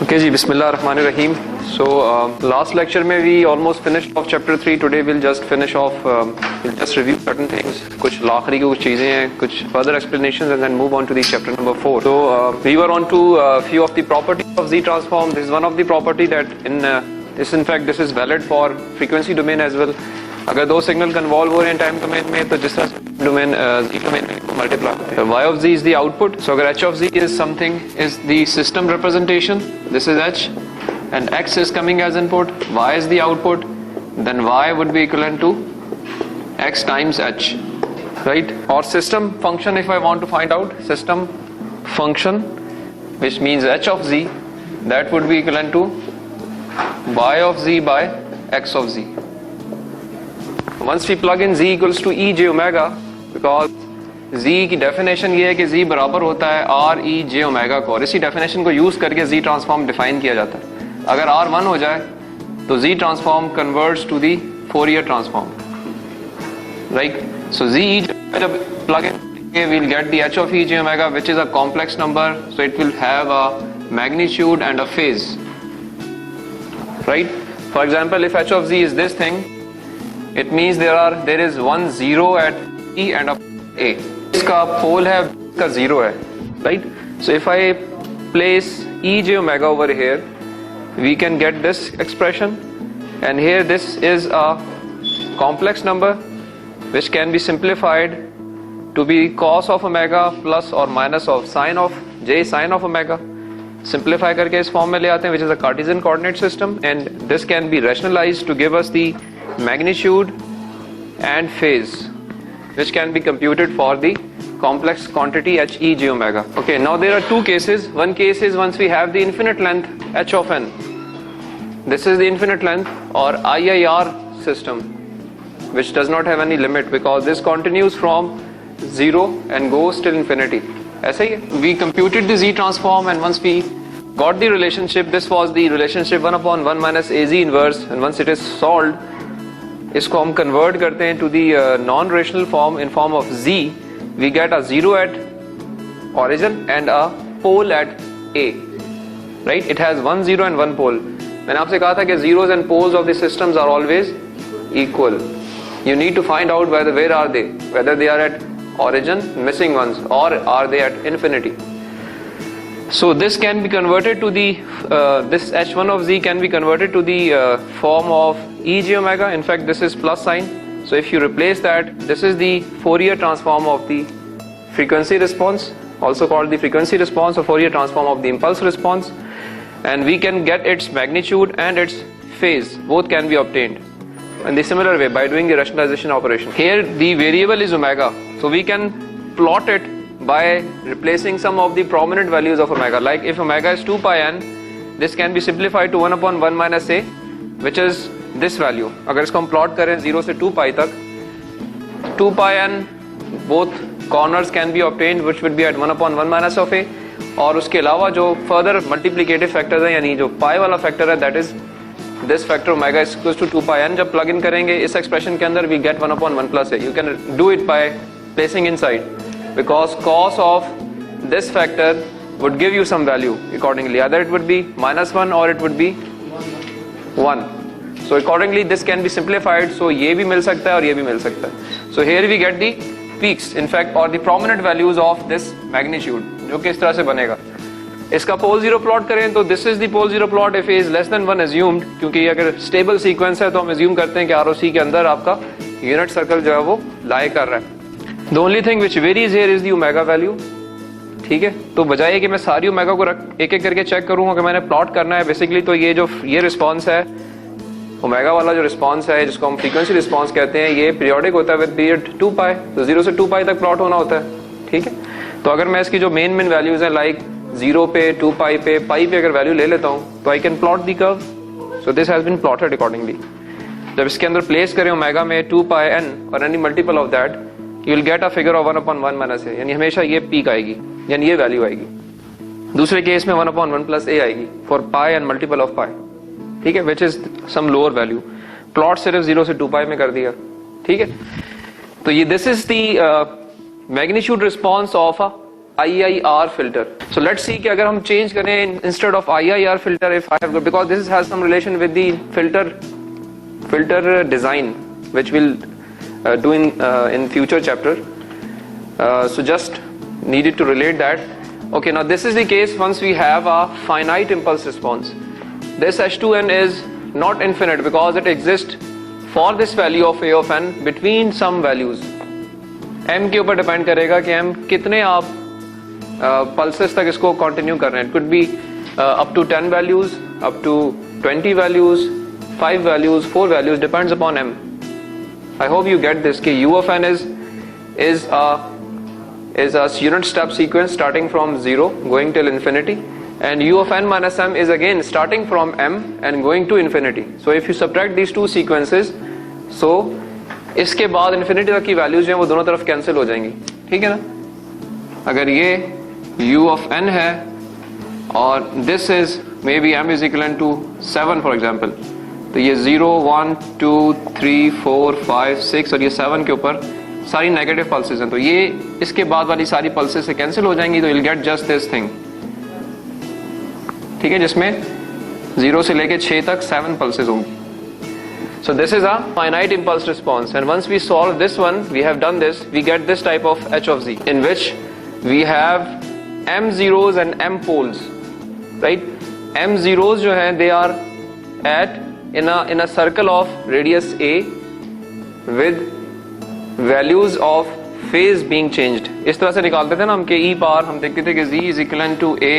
Okay जी, Bismillahirrahmanirrahim. So last lecture में we almost finished off chapter 3. Today we'll just finish off, we'll just review certain things. कुछ आखिरी की कुछ चीजें हैं, कुछ further explanations and then move on to the chapter number 4. So we were on to few of the properties of Z transform. This is one of the property that in fact this is valid for frequency domain as well. अगर दो signal convolve हो रहे हैं time domain में तो जिस तरह domain Z domain में मल्टीप्लाई होते हैं. Y of Z is the output. So अगर H of Z is something is the system representation. This is H and X is coming as input. Y is the output. Then Y would be equivalent to X times H, right? Or system function, if I want to find out system function, which means H of Z, that would be equivalent to Y of Z by X of Z. Once we plug in Z equals to E J omega, because Z की definition ये है कि Z बराबर होता है R E J omega को, और इसी डेफिनेशन को यूज करके Z ट्रांसफॉर्म डिफाइन किया जाता है. अगर R 1 हो जाए तो Z transform converts to the Fourier transform, right? So Z E जब plug in we'll get the H of E J omega, which is a complex number, so it will have a magnitude and a phase, right? For example, if H of Z is this thing, it means there is one zero at E and a A. इसका पोल है, इसका zero है, right? So if I place E J omega over here, we can get this expression, and here this is a complex number which can be simplified to be cos of omega plus or minus of sine of J sine of omega. Simplify करके इस form में ले आते हैं, which is a Cartesian coordinate system, and this can be rationalized to give us the magnitude and phase, which can be computed for the complex quantity H E J omega. Okay, now there are two cases. One case is once we have the infinite length H of n. This is the infinite length or IIR system, which does not have any limit because this continues from 0 and goes till infinity. ऐसे ही है. We computed the Z transform, and once we got the relationship, this was the relationship 1 upon 1 minus AZ inverse, and once it is solved, इसको हम convert करते हैं to the non-rational form in form of Z. We get a 0 at origin and a pole at A, right? It has one 0 and one pole. मैंने आपसे कहा था कि zeros and poles of the systems are always equal. You need to find out where are they, whether they are at origin, missing ones, or are they at infinity. So this can be converted to the this H1 of Z can be converted to the form of E J omega. In fact, this is plus sign. So if you replace that, this is the Fourier transform of the frequency response, also called the frequency response or Fourier transform of the impulse response, and we can get its magnitude and its phase. Both can be obtained in the similar way by doing the rationalization operation. Here the variable is omega, so we can plot it by replacing some of the prominent values of omega. Like if omega is 2 pi n, this can be simplified to 1 upon 1 minus a, which is this value. अगर इसको हम plot करें 0 से 2 pi तक, 2 pi n both corners can be obtained, which would be at 1 upon 1 minus of a. और उसके अलावा जो further multiplicative factors हैं, यानी जो pi वाला factor है, that is this factor omega is equals to 2 pi n. जब plug in करेंगे इस expression के अंदर, we get 1 upon 1 plus a. You can do it by placing inside, because cos of this factor would give you some value accordingly. Either it would be minus 1 or it would be 1. So accordingly this can be simplified. So ये भी मिल सकता है और ये भी मिल सकता है. So here we get the peaks, in fact, or the prominent values of this magnitude, जो कि इस तरह से बनेगा. इसका पोल जीरो प्लॉट करें तो this is the pole zero plot if is less than 1 assumed, क्योंकि अगर स्टेबल सीक्वेंस है तो हम assume करते हैं कि ROC के अंदर आपका यूनिट सर्कल जो है वो लाई कर रहा है. The only thing which varies here is the omega value. ठीक है, तो बजाय कि मैं सारी ओमेगा को एक एक करके चेक करूंगा कि मैंने प्लॉट करना है बेसिकली, तो ये रिस्पॉन्स है ओमेगा वाला जो रिस्पॉन्स है, जिसको हम फ्रीक्वेंसी रिस्पॉन्स कहते हैं, ये पीरियोडिक होता है विद पीरियड 2 पाई, तो 0 से 2 पाई तक प्लॉट होना होता है. ठीक है, तो अगर मैं इसकी जो मेन वैल्यूज हैं लाइक 0 पे, 2 पाई पे, पाई पे अगर वैल्यू ले लेता हूँ तो I can plot the curve. So this has been plotted accordingly. जब इसके अंदर प्लेस करें ओमेगा में 2 पाई n और any multiple of that, you will get a figure of 1 upon 1 minus a, यानी हमेशा ये पीक आएगी, यानी ये वैल्यू आएगी. दूसरे केस में 1 upon 1 plus a आएगी for pi and multiple of pi. ठीक है, which is some lower value. Plot सिर्फ 0 से 2 pi में कर दिया. ठीक है, तो ये this is the magnitude response of a IIR filter. So let's see कि अगर हम change करें instead of IIR filter, if I have, because this has some relation with the filter design, which we'll do in future chapter. So just needed to relate that. Okay, now this is the case once we have a finite impulse response. This H2n is not infinite because it exists for this value of A of n between some values. M के ऊपर depend करेगा कि M कितने आप pulses तक इसको continue कर रहे हैं. It could be up to 10 values, up to 20 values, 5 values, 4 values, depends upon M. I hope you get this कि U of n is a unit step sequence starting from 0 going till infinity, and U of n minus M is again starting from M and going to infinity. So if you subtract these two sequences, so इसके बाद infinity तक की values जो हैं वो दोनों तरफ cancel हो जाएंगी. ठीक है ना. अगर ये U of n है और this is may be M is equal to 7 for example, तो ये 0 1 2 3 4 5 6 और ये 7 के ऊपर सारी नेगेटिव पल्सेस हैं, तो ये इसके बाद वाली सारी पल्सेस से कैंसिल हो जाएंगी. तो you'll get just this thing. ठीक है, जिसमें 0 से लेके 6 तक 7 pulses होंगी. So this is a finite impulse response, and once we solve this one, we have done this, we get this type of H of z in which we have M zeros and M poles, right? M zeros जो हैं they are at in a circle of radius a with values of phase being changed. इस तरह से निकालते थे ना हम कि e पावर हम देखते थे कि z is equivalent to a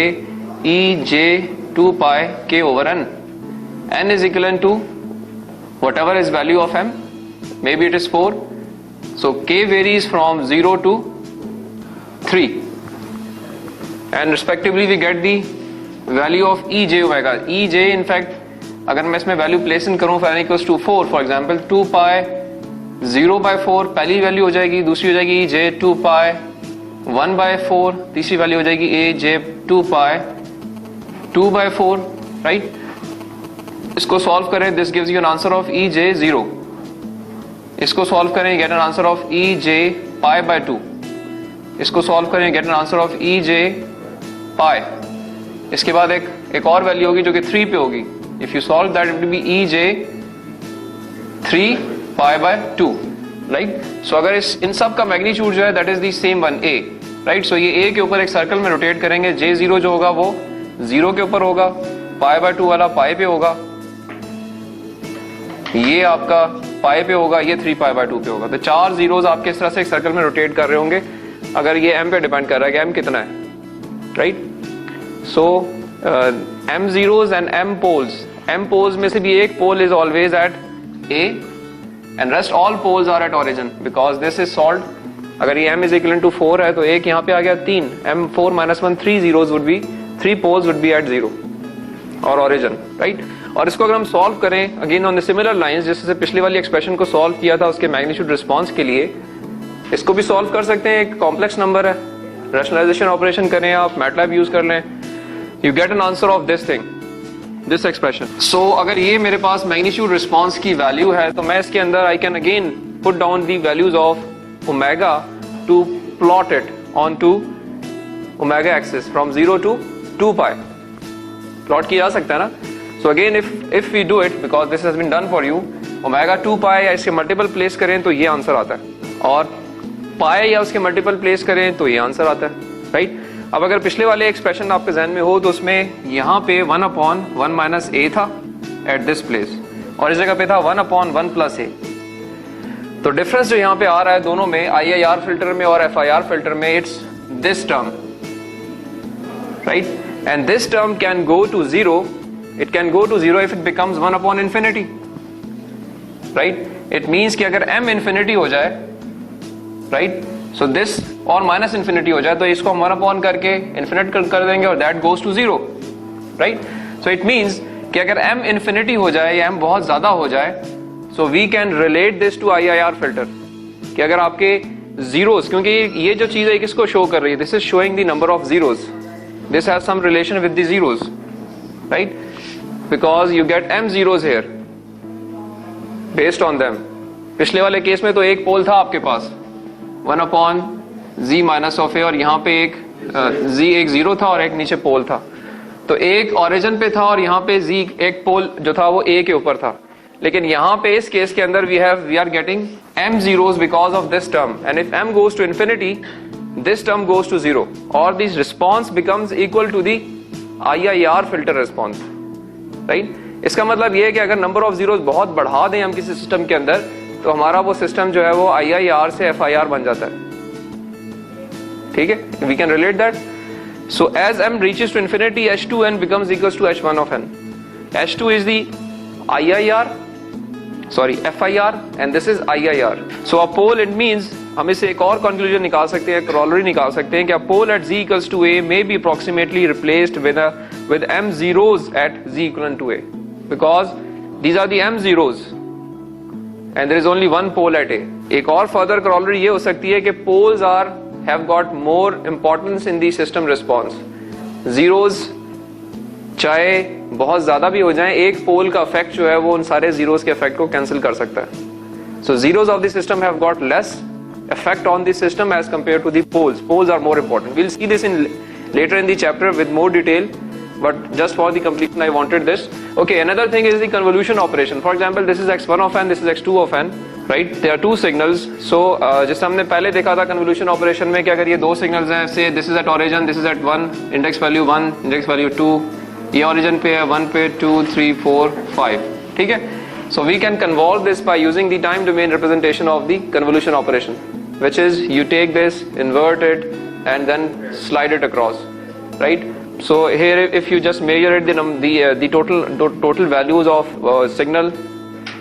e j 2 pi k over n is equivalent to whatever is value of M, maybe it is 4, so k varies from 0 to 3, and respectively we get the value of ej omega. ej in fact अगर मैं इसमें value place in करूं n equals to 4 for example, 2 pi 0 by 4 पहली value हो जाएगी, दूसरी हो जाएगी j 2 pi 1 by 4, तीसरी वैल्यू हो जाएगी a j 2 pi 2 by 4, right. इसको सॉल्व करें, this gives you an answer of e j 0. इसको सॉल्व करें, get an answer of e j pi by 2. इसको सॉल्व करें, get an answer of e j pi. इसके बाद एक और वैल्यू होगी जो कि 3 पे होगी. If you solve that it will be e j 3 pi by 2, right. So अगर इन सब का मैग्नीट्यूड जो है that is the same one A, right. So ये ए के ऊपर एक सर्कल में रोटेट करेंगे, जे 0 जो होगा वो 0 के ऊपर होगा, पाई बाय 2 वाला पाई पे होगा, ये आपका पाई पे होगा, ये 3 पाई बाय 2 पे होगा. तो 4 जीरोस आपके इस तरह से एक सर्कल में रोटेट कर रहे होंगे. अगर ये m पे डिपेंड कर रहा है कि m कितना है, right. So m zeros and m poles, m poles में से भी एक pole is always at a and rest all poles are at origin because this is solved. अगर ये m is equivalent to 4 है तो एक यहाँ पे आ गया 3, m 4 minus 1, 3 zeros would be 3 poles would be at 0 और origin, right. और इसको अगर हम सॉल्व करें again on the similar lines, जैसे पिछली वाली एक्सप्रेशन को सॉल्व किया था उसके मैग्नीट्यूड रिस्पांस के लिए, इसको भी सॉल्व कर सकते हैं. एक कॉम्प्लेक्स नंबर है, रैशनलाइजेशन ऑपरेशन करें आप, मैटलैब यूज कर लें, you get an answer of this thing, this expression. So अगर ये मेरे पास मैग्नीट्यूड रिस्पांस की वैल्यू है तो मैं इसके अंदर I can again put down the values of omega to plot it on to omega axis from 0 to 2 pi. प्लॉट किया जा सकता है ना. So again if we do it because this has been done for you, omega 2 pi या इसके multiple place करें तो ये आंसर आता है, और पाई या उसके मल्टीपल प्लेस करें तो ये आंसर आता है, राइट. अब अगर पिछले वाले एक्सप्रेशन आपके जहन में हो तो उसमें यहाँ पे 1/1 minus a था एट दिस प्लेस और इस जगह पे था 1/1 plus a. तो डिफरेंस जो यहाँ पे आ रहा है दोनों में, IIR फिल्टर में और FIR फिल्टर में, it's this term, right. And this term can go to 0. It can go to 0 if it becomes 1/infinity, right. It means कि अगर m infinity हो जाए, right, so this और minus infinity हो जाए तो इसको हम 1/, करके infinite कर देंगे और that goes to 0, right. So it means कि अगर m infinity हो जाए या m बहुत ज्यादा हो जाए, so we can relate this to IIR filter कि अगर आपके zeros, क्योंकि ये जो चीज है किसको शो कर रही है, this is showing the number of zeros, this has some relation with the zeros, right. Because you get m zeros here based on them. पिछले वाले केस में तो एक पोल था आपके पास 1/z minus of a और यहाँ पे एक z एक जीरो था और एक नीचे पोल था, तो एक ओरिजिन पे था और यहाँ पे z एक पोल जो था वो a के ऊपर था, लेकिन यहाँ पे इस केस के अंदर we are getting m zeros because of this term, and if m goes to infinity this term goes to 0 or this response becomes equal to the IIR filter response, right? इसका मतलब ये है कि अगर number of zeros बहुत बढ़ा दें हम किसी सिस्टम के अंदर तो हमारा वो सिस्टम जो है वो IIR से FIR बन जाता है, ठीक है? We can relate that. So as m reaches to infinity h2n becomes equals to h1 of n. h2 is the FIR and this is IIR. So a pole, it means हम इससे एक और conclusion निकाल सकते हैं, corollary निकाल सकते हैं कि a pole at z equals to a may be approximately replaced with m zeros at z equivalent to a, because these are the m zeros and there is only one pole at a. एक और further corollary ये हो सकती है कि poles have got more importance in the system response. Zeros चाहे बहुत ज्यादा भी हो जाएं, एक पोल का इफेक्ट जो है वो उन सारे जीरोस के इफेक्ट को कैंसिल कर सकता है. So zeros of the system have got less effect on the system as compared to the poles. Poles are more important. We'll see this later in the chapter with more detail, but just for the completion I wanted this. Okay, another thing is the convolution operation. For example, this is x1 of n, this is x2 of n, right? There are two signals. So जैसे हमने पहले देखा था convolution operation में, कि अगर ये दो signals हैं, say this is at origin, this is at 1, index value 1, index value 2, ये origin पे है 1 पे 2 3 4 5, ठीक है? So we can convolve this by using the time domain representation of the convolution operation, which is you take this, invert it, and then slide it across, right? So here, if you just measure it, the total values of signal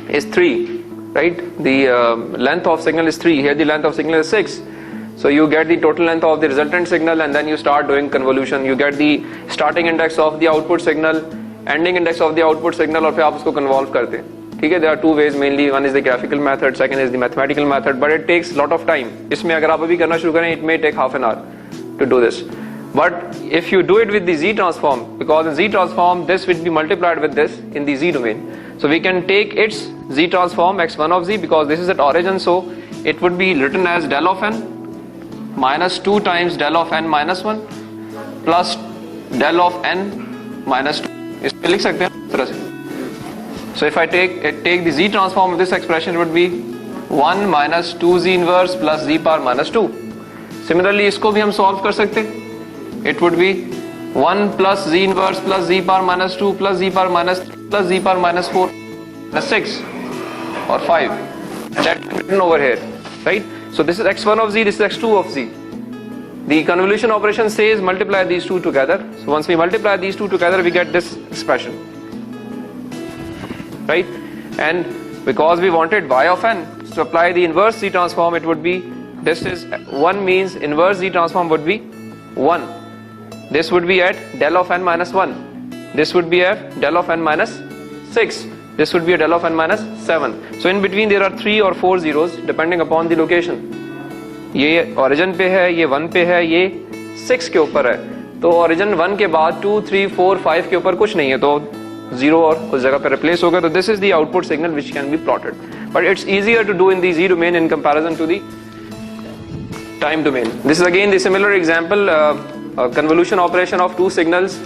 is 3, right? The length of signal is 3. Here the length of signal is 6. So you get the total length of the resultant signal, and then you start doing convolution. You get the starting index of the output signal, ending index of the output signal, और फिर आप उसको convolve करते हैं. ठीक है? There are two ways mainly. One is the graphical method, second is the mathematical method, but it takes lot of time. इसमें अगर आप अभी करना शुरू करें, it may take half an hour to do this. But if you do it with the Z transform, because in Z transform this will be multiplied with this in the Z domain. So we can take its Z transform x1 of Z, because this is at origin, so it would be written as del of n minus 2 times del of n minus 1 plus del of n minus 2. इसमें लिख सकते हैं इस तरह से. So if I take the Z transform of this expression, would be 1 minus 2Z inverse plus Z power minus 2. Similarly इसको भी हम solve कर सकते हैं. It would be 1 plus Z inverse plus Z power minus 2 plus Z power minus 3 plus Z power minus 4 plus 6 or 5. That's written over here, right? So this is x1 of Z, this is x2 of Z. The convolution operation says multiply these two together. So once we multiply these two together, we get this expression, right? And because we wanted y of n, to apply the inverse Z transform, it would be, this is 1 means inverse Z transform would be 1. This would be at del of n minus 1. This would be at del of n minus 6. This would be a del of n minus 7. So in between there are 3 or 4 zeros depending upon the location. ये origin पे है, ये 1 पे है, ये 6 के ऊपर है. तो origin 1 के बाद 2, 3, 4, 5 के ऊपर कुछ नहीं है, तो 0 और उस जगह पे replace होगा. तो this is the output signal which can be plotted. But it's easier to do in the Z domain in comparison to the time domain. This is again the similar example, convolution operation of two signals,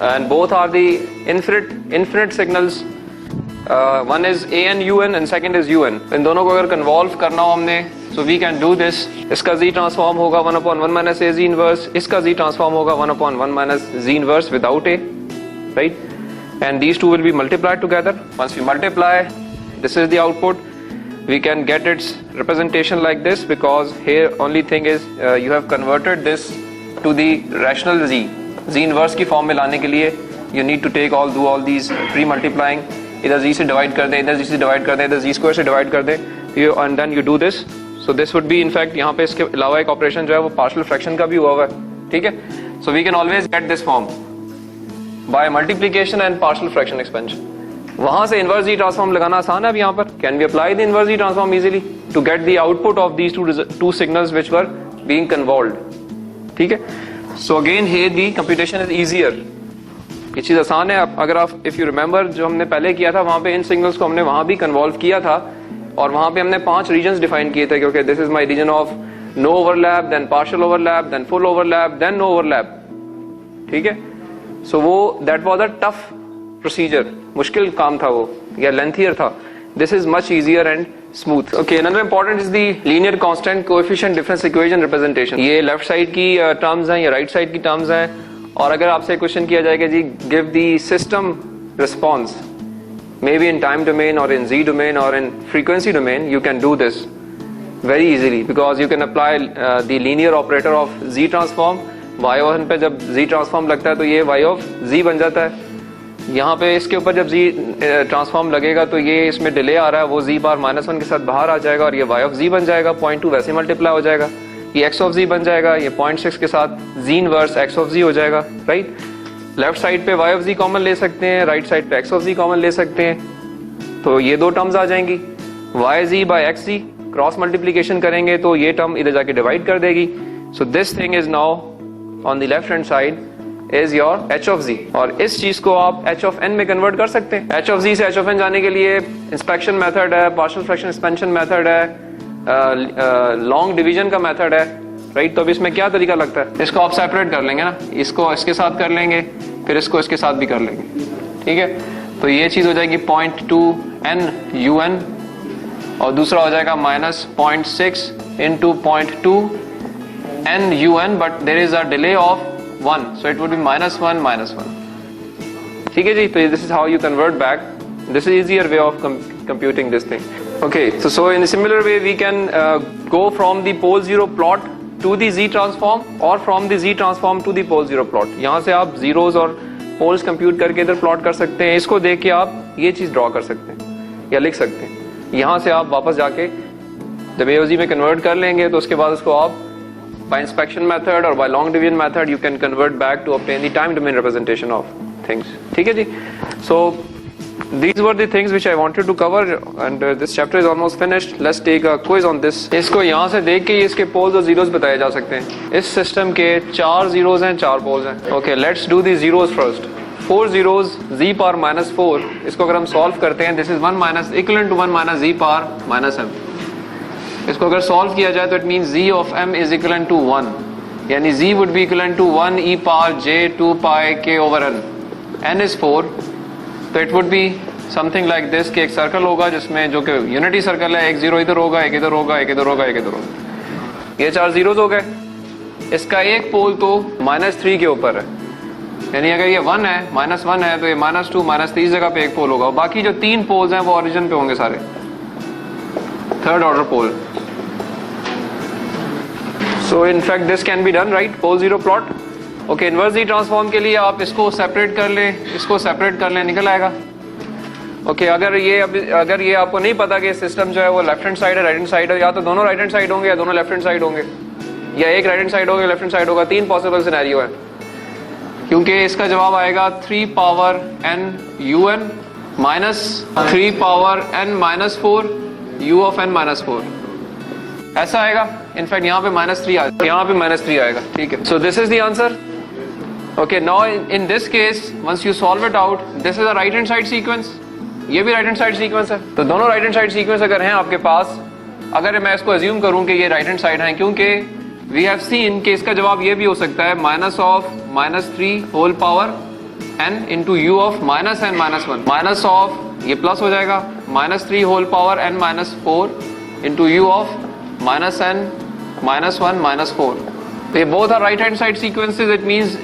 and both are the infinite signals. One is an un and second is un. इन दोनों को अगर convolve करना हो हमने, so we can do this. इसका Z transform होगा 1/1 minus a Z inverse. इसका Z transform होगा 1/1 minus Z inverse without a, right? And these two will be multiplied together. Once we multiply, this is the output. We can get its representation like this, because here only thing is you have converted this to the rational Z. Z inverse की form में लाने के लिए you need to take do all these pre-multiplying. इधर Z से divide कर दें, इधर Z से डिवाइड कर दें, इधर Z स्क्वायर से डिवाइड कर दें, and then you do this. So this would be in fact यहाँ पे इसके अलावा एक ऑपरेशन जो है वो partial fraction का भी हुआ हुआ है, ठीक है? So we can always get this form by multiplication and partial fraction expansion. वहां से inverse Z transform लगाना आसान है अब यहाँ पर. Can we apply the inverse Z transform easily to get the output of these two signals which were being convolved? ठीक है? So again here the computation is easier. ये चीज आसान है. अगर आप if you remember जो हमने पहले किया था, वहां पे इन signals को हमने वहां भी convolve किया था, और वहां पे हमने 5 regions define किए थे, क्योंकि this is my region of no overlap, then partial overlap, then full overlap, then no overlap, ठीक है। सो वो that was a tough procedure, मुश्किल काम था वो, या लेंथियर था। This is much easier and smooth. Okay, another important is the linear constant coefficient difference equation representation. ये लेफ्ट साइड की टर्म्स हैं, ये राइट साइड की टर्म्स हैं। और अगर आपसे क्वेश्चन किया जाएगा जी give the system response maybe in time domain or in z domain or in frequency domain, you can do this very easily because you can apply the linear operator of z transform। y1 पे जब z transform लगता है तो ये y of z बन जाता है। यहाँ पे इसके ऊपर जब z ट्रांसफॉर्म लगेगा तो ये इसमें डिले आ रहा है, वो z बार -1 के साथ बाहर आ जाएगा और ये y of z बन जाएगा। 0.2 वैसे मल्टीप्लाई हो जाएगा, ये x of z बन जाएगा, ये 0.6 के साथ z inverse x of z हो जाएगा, राइट। लेफ्ट साइड पे y of z कॉमन ले सकते हैं, राइट साइड पे x of z कॉमन ले सकते हैं, तो ये दो टर्म्स आ जाएंगी। yz by xz cross multiplication करेंगे तो ये टर्म इधर जाके डिवाइड कर देगी। So this thing is now on the left hand side is your h of z, और इस चीज को आप h of n में कन्वर्ट कर सकते हैं। h of z से h of n जाने के लिए इंस्पेक्शन मेथड है, पार्शियल फ्रैक्शन एक्सपेंशन मेथड है, लॉन्ग डिवीजन का मेथड है, राइट। तो अब इसमें क्या तरीका लगता है, इसको आप सेपरेट कर लेंगे ना, इसको इसके साथ कर लेंगे, फिर इसको इसके साथ भी कर लेंगे, ठीक है। तो ये चीज हो जाएगी 0.2 n un और दूसरा हो जाएगा -0.6 into 0.2 n un, but there is a delay of 1, so it would be -1, ठीक है जी। तो this is how you convert back, this is easier way of computing this thing। Okay, so in a similar way we can go from the pole zero plot to the z transform or from the z transform to the pole zero plot। यहाँ से आप zeros और poles compute करके इधर plot कर सकते हैं। इसको देख के आप ये चीज ड्रॉ कर सकते हैं या लिख सकते हैं। यहाँ से आप वापस जाके जब AOZ में कन्वर्ट कर लेंगे तो उसके बाद उसको आप by inspection method or by long division method you can convert back to obtain the time domain representation of things, ठीक है जी। So these were the things which I wanted to cover and this chapter is almost finished। Let's take a quiz on this। इसको यहाँ से देख के इसके poles और zeros बताए जा सकते हैं। इस सिस्टम के 4 जीरोस हैं, 4 पोल्स हैं। Okay, let's do the zeros first। 4 zeros z power -4, इसको अगर हम सॉल्व करते हैं, this is 1 minus equivalent to 1 minus z power -m। इसको अगर सॉल्व किया जाए तो it mean z of m is equivalent to 1, यानी z would be equivalent to 1 e power j 2 pi k over n is 4। तो it would be something like this कि एक circle होगा जिसमें जो कि यूनिटी सर्कल है, एक जीरो इधर होगा, एक इधर होगा, एक इधर होगा, एक इधर होगा। ये 4 जीरोस हो गए। इसका एक पोल तो -3 के ऊपर है, यानी अगर ये 1 है, -1 है तो ये -2 -3 जगह पे एक पोल होगा। बाकी जो 3 पोल्स हैं वो ओरिजिन पे होंगे सारे, third order pole. So in fact this can be done, right, pole zero plot. Okay, inverse Z transform के लिए आप इसको सेपरेट कर लें, इसको सेपरेट कर लें, निकल आएगा। ओके, अगर ये आपको नहीं पता कि सिस्टम जो है वो लेफ्ट हैंड साइड है, राइट हैंड साइड है, या तो दोनों राइट हैंड साइड होंगे या दोनों लेफ्ट हैंड साइड होंगे, या एक राइट हैंड साइड होगा लेफ्ट हैंड साइड होगा, 3 पॉसिबल सिनेरियो है। क्योंकि इसका जवाब आएगा 3 power n un minus 3 power n minus 4 u of n minus 4, ऐसा आएगा। इनफैक्ट यहाँ पे -3 आएगा, यहाँ पे -3 आएगा, ठीक है। So this is the answer. Okay, now in this case, once you solve it out, this is a right hand side sequence, ये भी right hand side sequence है। तो दोनों right hand side sequence अगर हैं आपके पास, अगर मैं इसको assume करूं कि ये right hand side हैं, क्योंकि we have seen कि इसका जवाब ये भी हो सकता है -3 whole power n into u of -n minus 1, minus of ये प्लस हो जाएगा -3 whole power n minus 4 into u of -n minus 1 minus 4। तो ये both are right hand side sequences। It means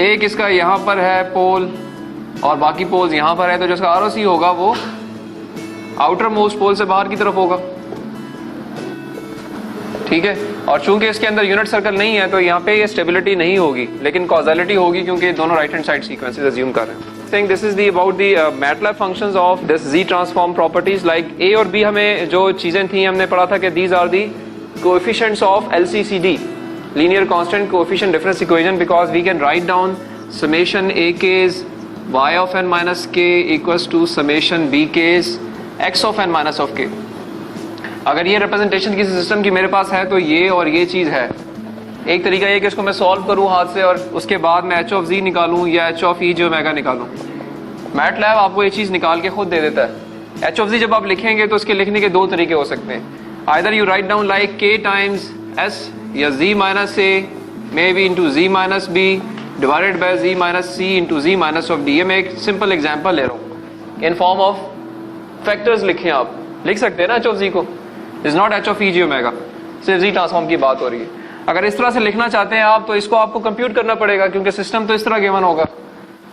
एक इसका यहाँ पर है पोल और बाकी पोल्स यहाँ पर है, तो जिसका ROC होगा वो आउटर मोस्ट पोल से बाहर की तरफ होगा, ठीक है। और चूंकि इसके अंदर यूनिट सर्कल नहीं है तो यहाँ पे ये स्टेबिलिटी नहीं होगी, लेकिन कॉजैलिटी होगी क्योंकि दोनों right hand side sequences assume कर रहे हैं। Think this is the about the MATLAB functions of this z transform properties. Like a और b हमें जो चीजें थी हमने पढ़ा था कि these are the coefficients of LCCD, linear constant coefficient difference equation, because we can write down summation AK's y of n minus k equals to summation BK's x of n minus of k। अगर ये representation किसी system की मेरे पास है तो ये और ये चीज है। एक तरीका ये कि इसको मैं सॉल्व करूं हाथ से और उसके बाद मैं h of z निकालूं या h of e जो ओमेगा निकालूं। मैटलैब आपको ये चीज निकाल के खुद दे देता है। h of z जब आप लिखेंगे तो उसके लिखने के 2 तरीके हो सकते हैं। Either you write down like k times s या z minus a may be into z minus b divided by z minus c into z minus of d। ये मैं एक सिंपल एग्जांपल ले रहा हूँ, इन फॉर्म ऑफ फैक्टर्स लिखें, आप लिख सकते हैं ना h ऑफ z को, is not h of e j omega, सिर्फ z ट्रांसफॉर्म की बात हो रही है। अगर इस तरह से लिखना चाहते हैं आप तो इसको आपको कंप्यूट करना पड़ेगा, क्योंकि सिस्टम तो इस तरह गिवन होगा,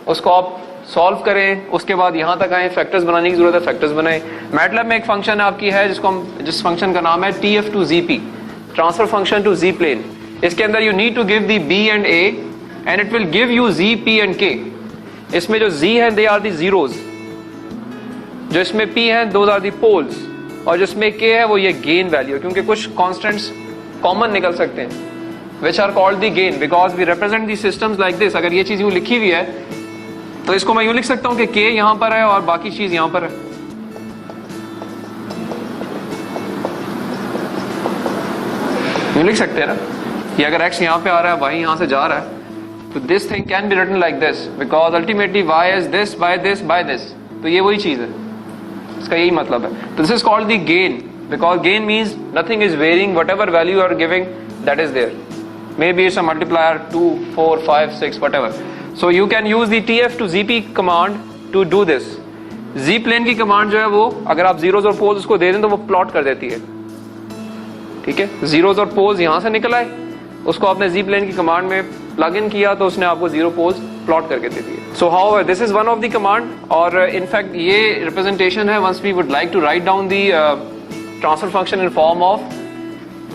उसको आप सॉल्व करें, उसके बाद यहाँ तक आए, फैक्टर्स बनाने की जरूरत है, फैक्टर्स बनाए। मैटलैब में एक फंक्शन आपकी है जिस फंक्शन का नाम है TF to ZP, transfer function to Z plane. इसके अंदर you need to give the B and A and it will give you Z, P and K। इसमें जो Z है दे आर दी जीरोज, जो इसमें P है those are the poles, और जिसमें K है वो ये गेन वैल्यू, क्योंकि कुछ कॉन्स्टेंट्स कॉमन निकल सकते हैं which are called the gain because we represent the systems like this। अगर ये चीज यूं लिखी हुई है तो इसको मैं यूं लिख सकता हूं कि K यहां पर है और बाकी चीज यहां पर है। यूं लिख सकते हैं ना, ये अगर x यहां पे आ रहा है, y यहां से जा रहा है, तो this thing can be written like this because ultimately y is this by this by this। तो ये वही चीज है, इसका यही मतलब है। तो this is called the gain because gain means nothing is varying, whatever value you are giving that is there, maybe it's a multiplier 2 4 5 6 whatever। So you can use the TF to ZP command to do this। Z plane की command जो है वो अगर आप zeros और poles उसको दे दें तो वो प्लॉट कर देती है, ठीक है। जीरोज और पोल्स यहां से निकल आए, उसको आपने Z प्लेन की कमांड में प्लग इन किया तो उसने आपको जीरो पोल्स प्लॉट करके दे दिए। So how this is one of the command, और इनफैक्ट ये रिप्रेजेंटेशन है once we would like to write down the transfer function in form of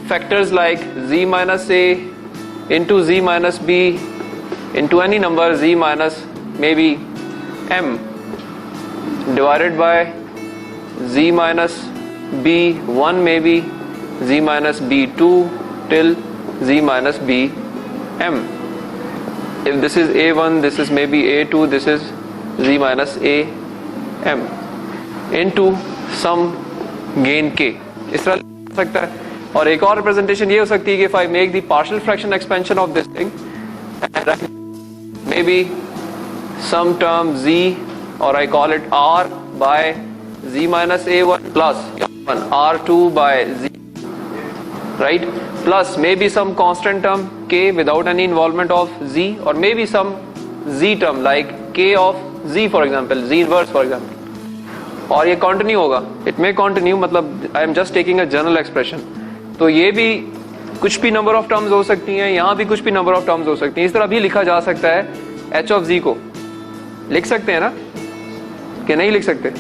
factors like z minus a into z minus b into any number z minus maybe m divided by z minus b 1 maybe z minus b 2 till z minus b m। if this is a1 this is maybe a2 this is z minus a m into some gain k। इस तरह लिख सकता है। और एक और representation ये हो सकती है कि if I make the partial fraction expansion of this thing and I maybe some term z or I call it r by z minus a1 plus r2 by z, right, plus maybe some constant term k without any involvement of z, or maybe some z term like k of z for example, z inverse for example, और ये continue होगा। It may continue मतलब I am just taking a general expression. तो ये भी कुछ भी number of terms हो सकती हैं, यहाँ भी कुछ भी नंबर ऑफ टर्म्स हो सकती हैं। इस तरह भी लिखा जा सकता है h ऑफ z को, लिख सकते हैं ना कि नहीं लिख सकते,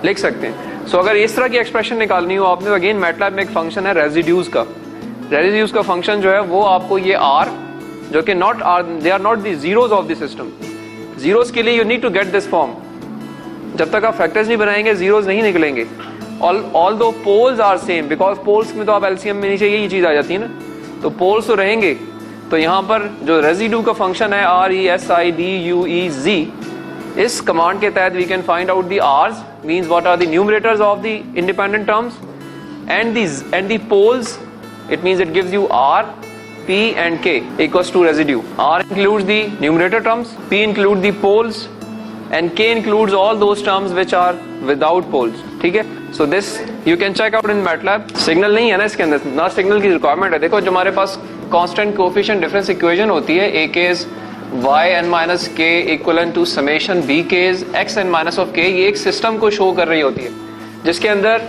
लिख सकते हैं। सो अगर इस तरह की एक्सप्रेशन निकालनी हो आपने, अगेन मैटलैब में एक फंक्शन है रेजिड्यूज का। रेजिड्यूज का फंक्शन जो है वो आपको ये r जो कि not are, they are not the zeros of the system. Zeros के लिए you need to get this form, जब तक आप फैक्टर्स नहीं बनाएंगे जीरोज नहीं निकलेंगे। although poles are same because poles में तो आप LCM में नीचे यही चीज आ जाती है ना, तो poles तो रहेंगे। तो यहाँ पर जो रेजिड्यू का फंक्शन है RESIDUEZ, इस कमांड के तहत we can find out the R's means what are the numerators of the independent terms and the poles, it means it gives you R, P and K equals to residue। R includes the numerator terms, P includes the poles and K includes all those terms which are without poles, ठीक है। So this you can check out in MATLAB। Signal नहीं है ना इसके अंदर, ना signal की requirement है। देखो जो हमारे पास कांस्टेंट कोएफिशिएंट डिफरेंस इक्वेशन होती है, a k is yn minus k equivalent to summation b k is xn minus of k, ये एक सिस्टम को शो कर रही होती है जिसके अंदर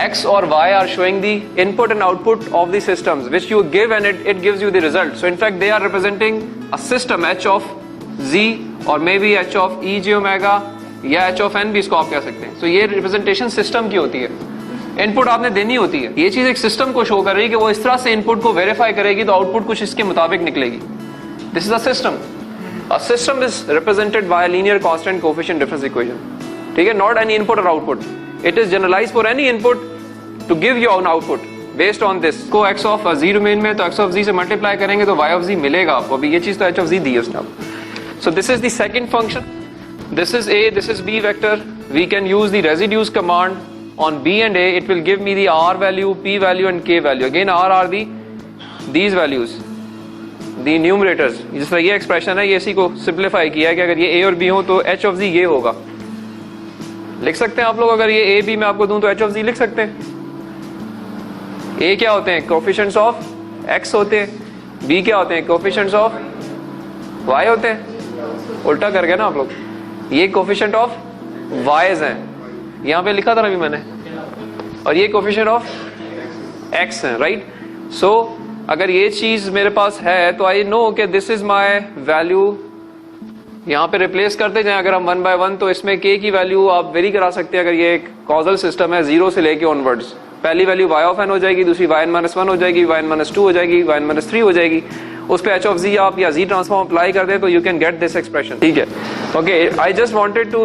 x और y are showing the input and output of the systems which you give and it gives you the result। So in fact they are representing a system h of z or maybe h of e j omega या h of n भी इसको आप कह सकते हैं। तो ये representation system की होती है, इनपुट आपने देनी होती है। ये चीज एक सिस्टम को शो कर रही है कि वो इस तरह से इनपुट को वेरीफाई करेगी तो आउटपुट कुछ इसके मुताबिक निकलेगी। This is a system. A system is represented by linear constant coefficient difference equation, ठीक है, नॉट एनी इनपुट और output. It is generalized for any input to give you an output based on this. को x ऑफ z domain में तो x ऑफ z से multiply करेंगे तो y ऑफ z मिलेगा आपको। अभी ये चीज तो h ऑफ z दी है उसने आपको। सो this is the second function. This is A, this is B vector. We can use the residues command on B and A. It will give me the R value, P value and K value. Again R are these values, the numerators. जिस तरह ये expression है ये इसी को simplify किया है कि अगर ये A और B हो तो H of Z ये होगा। लिख सकते हैं आप लोग, अगर ये A B मैं आपको दूं तो H of Z लिख सकते हैं। ए क्या होते हैं? कोफिशिएंट्स ऑफ एक्स होते हैं, बी क्या होते हैं? कोफिशिएंट्स ऑफ वाई होते हैं। उल्टा कर गए ना आप लोग, ये कोफिशिएंट ऑफ वाईज हैं, यहाँ पे लिखा था ना अभी मैंने, और ये कोफिशिएंट ऑफ एक्स हैं, राइट। सो अगर ये चीज मेरे पास है तो आई नो कि दिस इज माय वैल्यू, यहाँ पे रिप्लेस करते जाएं अगर हम 1 by 1, तो इसमें k की वैल्यू आप वेरी करा सकते हैं। अगर ये एक कॉजल सिस्टम है 0 से लेके ऑनवर्ड्स, पहली वैल्यू y ऑफ n हो जाएगी, दूसरी y n - 1 हो जाएगी, y n - 2 हो जाएगी, y n - 3 हो जाएगी, उस पे h ऑफ z आप या z ट्रांसफॉर्म अप्लाई कर दें तो you can get this expression, ठीक है। Okay, I just wanted to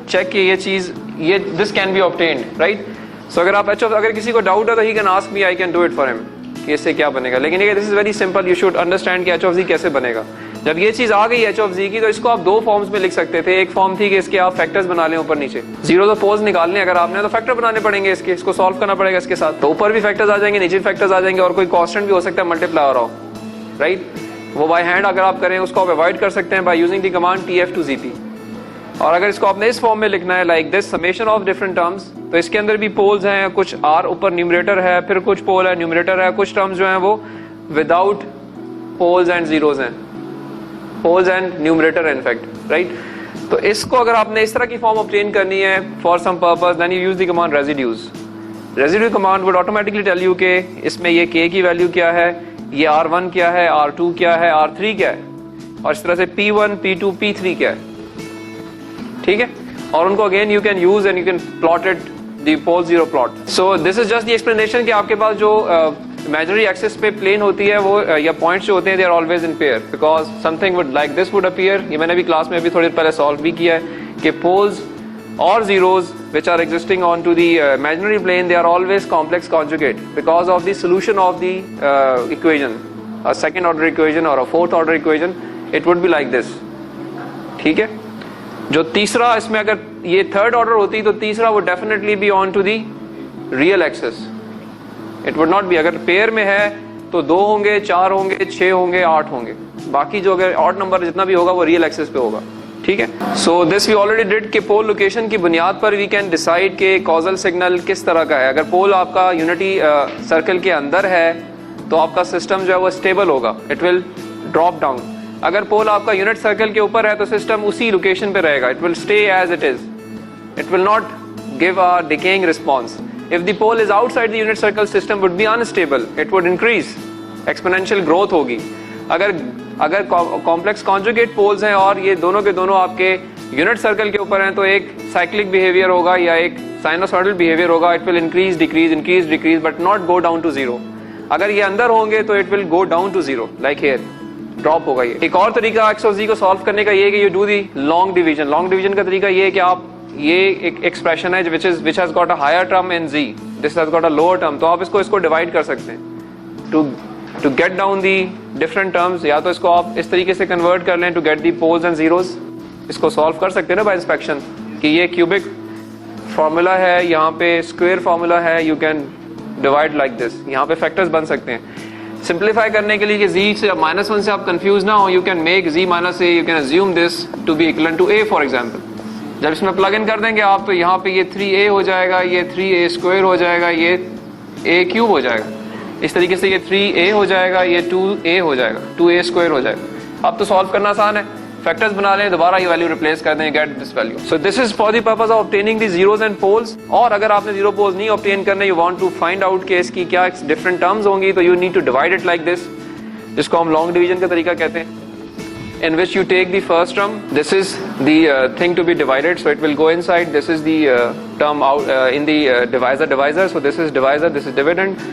check कि ये चीज, ये this can be obtained, right. So अगर आप अगर किसी को डाउट है तो he can ask me, I can do it for him कि इससे क्या बनेगा। लेकिन ये this is very simple, you should understand कि h ऑफ z कैसे बनेगा। जब ये चीज आ गई h ऑफ z की, तो इसको आप दो फॉर्म्स में लिख सकते थे। एक फॉर्म थी कि इसके आप फैक्टर्स बना लें ऊपर नीचे, जीरो तो पोल्स निकालने अगर आपने तो फैक्टर बनाने पड़ेंगे इसके, इसको सॉल्व करना पड़ेगा इसके साथ, तो ऊपर भी फैक्टर्स आ जाएंगे, नीचे फैक्टर्स आ जाएंगे, और कोई कांस्टेंट भी हो सकता है मल्टीप्लाई हो रहा हो, राइट। वो बाय हैंड अगर आप करें उसको आप अवॉइड कर सकते हैं by using the command tf to zp। और अगर इसको आपने इस फॉर्म में लिखना है like this, summation of different terms, तो इसके अंदर भी पोल्स हैं, कुछ r ऊपर न्यूमरेटर है, फिर कुछ पोल है न्यूमरेटर है, कुछ टर्म्स जो हैं वो विदाउट पोल्स एंड जीरोस हैं, poles and numerator in fact, right. तो इसको अगर आपने इस तरह की फॉर्म ऑब्टेन करनी है for some purpose, then you use the command residues. Residue command would automatically tell you के इसमें ये k की वैल्यू क्या है, ये r1 क्या है, r2 क्या है, r3 क्या है, और इस तरह से p1 p2 p3 क्या है, ठीक है। और उनको again you can use and you can plot it the pole zero plot. So this is just the explanation कि आपके पास जो इमेजिनरी एक्सिस पे प्लेन होती है वो या पॉइंट्स जो होते हैं they are always in pair, because something would like this would appear. ये मैंने भी क्लास में अभी थोड़ी देर पहले सॉल्व भी किया है कि पोल्स और zeros which are existing onto the imaginary plane, they are always complex conjugate because of the solution of the equation, a second order equation or a fourth order equation, it would be like this, ठीक है। जो तीसरा इसमें अगर ये third order होती तो तीसरा would definitely be onto the real axis, it would not be, अगर पेयर में है तो 2 होंगे, 4 होंगे, 6 होंगे, 8 होंगे, बाकी जो अगर ऑड नंबर जितना भी होगा वो रियल एक्सिस पे होगा, ठीक है। So this we already did कि पोल लोकेशन की बुनियाद पर वी कैन डिसाइड कि कॉजल सिग्नल किस तरह का है। अगर पोल आपका यूनिटी सर्कल के अंदर है तो आपका सिस्टम जो है वो स्टेबल होगा, इट विल ड्रॉप डाउन। अगर पोल आपका यूनिट सर्कल के ऊपर है तो सिस्टम उसी लोकेशन पे रहेगा, it will stay as it is, it will not give a decaying response. If the pole is outside the unit circle, system would be unstable, it will increase, exponential growth होगी। अगर complex conjugate poles हैं और ये दोनों के दोनों आपके unit circle के ऊपर हैं तो एक साइक्लिक बिहेवियर होगा या एक साइनोसॉइडल बिहेवियर होगा, it will increase decrease but not go down to zero. अगर ये अंदर होंगे तो it will go down to zero, like here drop होगा ये। एक और तरीका एक्स ऑफ जी को सॉल्व करने का ये है कि you do the long division. Long division का तरीका ये है कि आप ये एक एक्सप्रेशन है which has got a higher term in Z, this has got a lower term, तो आप इसको डिवाइड कर सकते हैं to get down the different terms. या तो इसको आप इस तरीके से कन्वर्ट कर लें to get the poles and zeros, इसको सॉल्व कर सकते हैं ना बाय इंस्पेक्शन कि ये क्यूबिक फार्मूला है, यहाँ पे स्क्वायर फार्मूला है, you can divide like this, यहाँ पे फैक्टर्स बन सकते हैं। सिंप्लीफाई करने के लिए कि z से -1 से आप कंफ्यूज ना हो, you can make z - a, you can assume this to be equal to a for example. जब इसमें प्लग इन कर देंगे आप तो यहाँ पे ये 3a हो जाएगा, ये 3a स्क्वायर हो जाएगा, ये a क्यूब हो जाएगा, इस तरीके से ये 3a हो जाएगा, ये 2a हो जाएगा, 2a स्क्वायर हो जाएगा। अब तो सॉल्व करना आसान है, फैक्टर्स बना लें, दोबारा ये वैल्यू रिप्लेस कर दें, get this value. So this is for the purpose of obtaining the zeros and poles. और अगर आपने जीरो पोल्स नहीं ऑब्टेन करने, you want to find out कि इसकी क्या डिफरेंट टर्म्स होंगी, तो you need to divide it like this, जिसको हम लॉन्ग डिवीजन का तरीका कहते हैं, in which you take the first term, this is the thing to be divided, so it will go inside, this is the term out in the divisor, so this is divisor, this is dividend,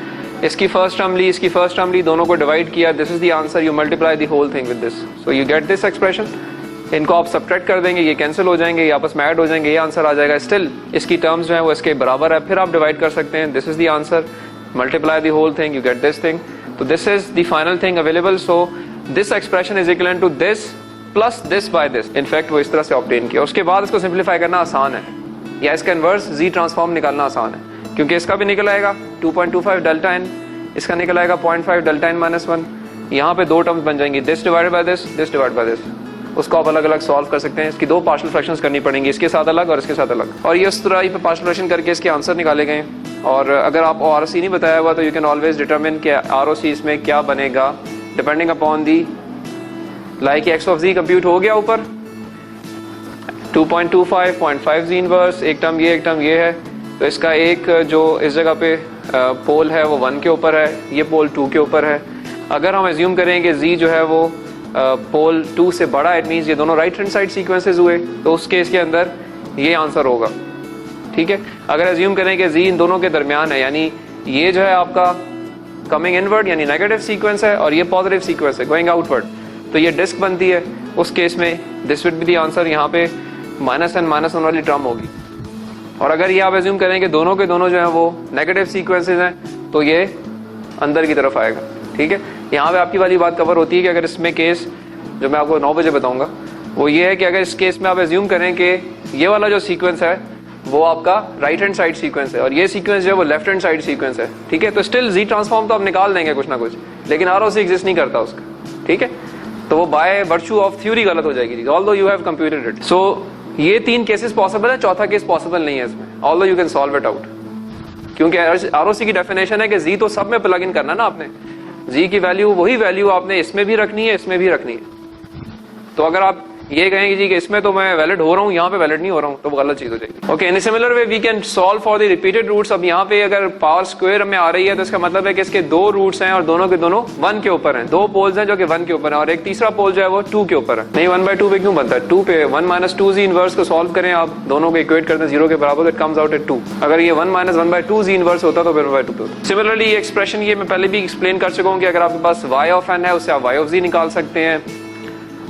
इसकी first term ली, इसकी first term ली, दोनों को divide किया, this is the answer, you multiply the whole thing with this, so you get this expression. इनको आप subtract कर देंगे, ये कैंसिल हो जाएंगे, ये आपस में ऐड हो जाएंगे, ये आंसर आ जाएगा। स्टिल इसकी टर्म्स जो है वो इसके बराबर है, फिर आप डिवाइड कर सकते हैं, this is the answer, multiply the whole thing, you get this thing, तो this is the final thing available. So this expression is equal to this plus this by this. In fact वो इस तरह से obtain किया। उसके बाद इसको simplify करना आसान है, या इसका इनवर्स जी ट्रांसफॉर्म निकालना आसान है, क्योंकि इसका भी निकल आएगा 2.25 डेल्टा एन, इसका निकल आएगा 0.5 डेल्टा एन -1, यहाँ पे दो टर्म्स बन जाएंगी, this divided by this, this divided by this. उसको आप अलग अलग सॉल्व कर सकते हैं, इसकी दो पार्शियल फ्रैक्शंस करनी पड़ेंगी, इसके साथ अलग और इसके साथ अलग, और ये उस तरह पार्शियल फ्रैक्शन करके इसके आंसर निकाले गए। और अगर आप ROC नहीं बताया हुआ तो यू कैन ऑलवेज डिटरमिन कि ROC इसमें क्या बनेगा depending upon the like X of Z compute हो गया ऊपर 2.25 0.5 जी इनवर्स, एक टर्म ये है, तो इसका एक जो इस जगह पे पोल है वो 1 के ऊपर है, ये पोल 2 के ऊपर है। अगर हम एज्यूम करें कि जी जो है वो पोल 2 से बड़ा, इट मीन्स ये दोनों राइट हैंड साइड सीक्वेंसेस हुए, तो उस केस के अंदर ये आंसर होगा। ठीक है, अगर एज्यूम करें कि जी इन दोनों के दरमियान है, यानी ये जो है आपका कमिंग इनवर्ड यानी नेगेटिव सीक्वेंस है और ये पॉजिटिव सीक्वेंस है गोइंग आउटवर्ड, तो ये डिस्क बनती है। उस केस में this would be the answer, यहाँ पे -n वाली टर्म होगी। और अगर ये आप एज्यूम करें कि दोनों के दोनों जो है वो नेगेटिव सीक्वेंसेस हैं, तो ये अंदर की तरफ आएगा। ठीक है, यहाँ पे आपकी वाली बात कवर होती है कि अगर इसमें केस जो मैं आपको 9 बजे बताऊंगा वो ये है कि अगर इस केस में आप एज्यूम करें कि ये वाला जो सीक्वेंस है वो आपका राइट हैंड साइड सीक्वेंस है और ये सीक्वेंस जो है वो लेफ्ट हैंड साइड सीक्वेंस है। ठीक है, तो स्टिल जी ट्रांसफॉर्म तो आप निकाल देंगे कुछ ना कुछ, लेकिन ROC एग्जिस्ट नहीं करता उसका। ठीक है, तो वो बाय वर्चू ऑफ थ्योरी गलत हो जाएगी, although you have computed it. So ये 3 केसेस पॉसिबल है, चौथा केस पॉसिबल नहीं है इसमें, although you can solve it out, क्योंकि ROC की डेफिनेशन है कि जी तो सब में प्लग इन करना ना आपने, जी की वैल्यू वही वैल्यू आपने इसमें भी रखनी है, इसमें भी रखनी है। तो अगर आप ये कहेंगे जी कि इसमें तो मैं वैलिड हो रहा हूँ, यहाँ पे वैलिड नहीं हो रहा हूँ, तो वो गलत चीज हो जाएगी। Okay, in similar way we can solve for the repeated roots. अब यहाँ पे अगर पावर स्क्वायर में आ रही है तो इसका मतलब है कि इसके 2 रूट्स हैं और दोनों के दोनों 1 के ऊपर हैं, 2 पोल्स हैं जो कि 1 के ऊपर है और एक तीसरा पोल जो है वो 2 के ऊपर है। नहीं 1/2 पे क्यों बनता है? 2 पे 1 - 2 जी इनवर्स को सॉल्व करें आप, दोनों को इक्वेट करते हैं 0 के बराबर, इट कम्स आउट एट 2। अगर ये 1 - 1/2 जी इनवर्स होता तो फिर 1/2 पे होता। सिमिलरली ये एक्सप्रेशन ये मैं पहले भी एक्सप्लेन कर चुका हूँ कि अगर आपके पास y ऑफ n है उससे आप y ऑफ z निकाल सकते हैं,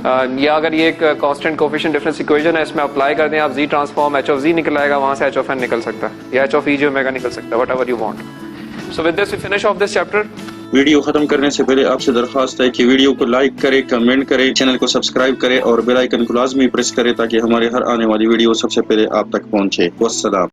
या अगर ये एक कांस्टेंट कोफिशिएंट डिफरेंस इक्वेशन है इसमें अप्लाई कर दें आप जी ट्रांसफॉर्म h ऑफ z निकल आएगा, वहां से h ऑफ n निकल सकता है या h of e j omega निकल सकता है, whatever you want. So with this we finish off this chapter. Video खत्म करने से पहले आपसे दरखास्त है कि वीडियो को लाइक करें, कमेंट करें, चैनल को सब्सक्राइब करें और बेल आइकन को लाजमी प्रेस करें ताकि हमारे हर आने वाली वीडियो सबसे पहले आप तक पहुंचे। वस्सलाम।